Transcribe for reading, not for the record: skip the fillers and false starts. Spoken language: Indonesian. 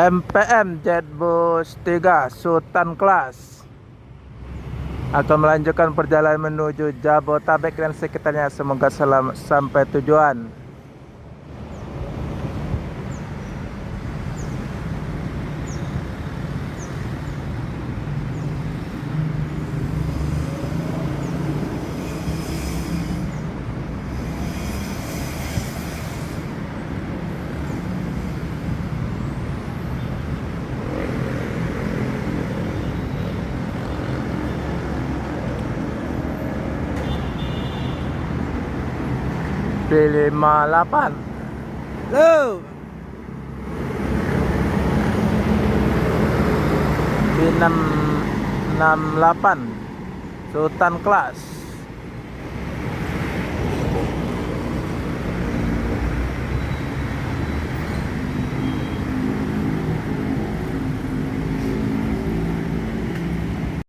MPM Jetbus 3 Sultan Kelas akan melanjutkan perjalanan menuju Jabotabek dan sekitarnya. Semoga selamat sampai tujuan. B58 lo B668 Sultan Kelas.